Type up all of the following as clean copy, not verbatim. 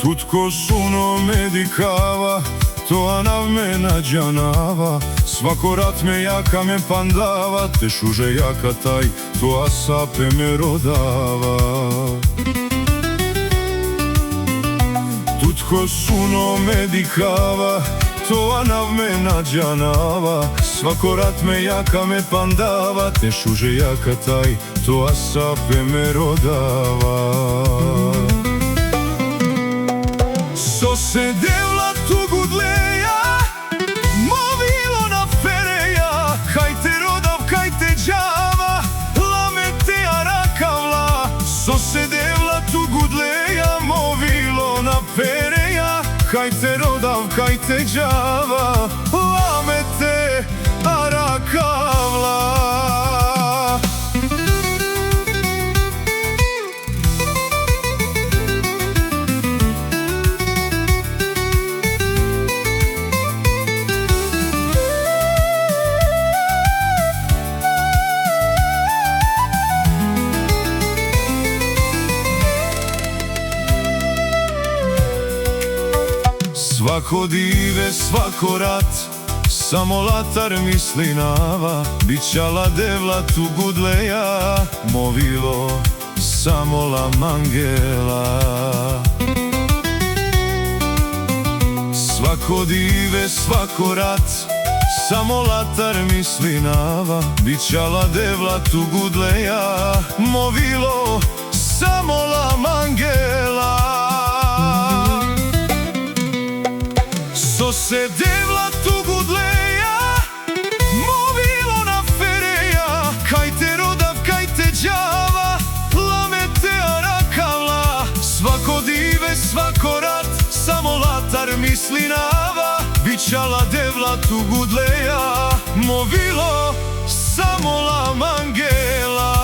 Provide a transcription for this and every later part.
Tutko suno medicava, toa nav me nađanava. Svako rat me jaka me pandava, te šuže jaka taj, toa sape me rodava. Tutko suno medicava, toa nav me nađanava. Svako rat me jaka me pandava, te šuže jaka taj, toa sape me rodava. So se devla tu gudleja, movilo na fereja. Hajte rodav, kajte džava, lame te arakavla. So se devla tu gudleja, movilo na fereja. Hajte rodav, kajte džava, lame te arakavla. Svako dive, svako rat, samo latar misli nava. Bićala devla tu gudleja, movilo samo la mangela. Svako dive, svako rat, samo latar misli nava. Bićala devla tu gudleja, movilo samo la mangela. So se devla tu gudleja, movilo na fereja. Kajte rodav, kajte džava, lame te arakavla. Svako dive, svako rat, samo latar misli nava. Bićala devla tu gudleja, movilo samo la mangela.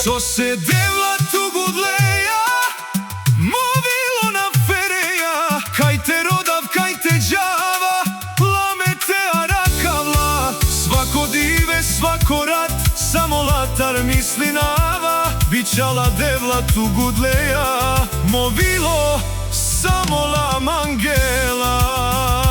So se devla tu gudleja, movilo na fereja. Kajte rodav, kajte džava, lame te arakavla. Svako dive, svako rat, samo latar misli nava. Bićala devla tu gudleja, movilo samo la mangela.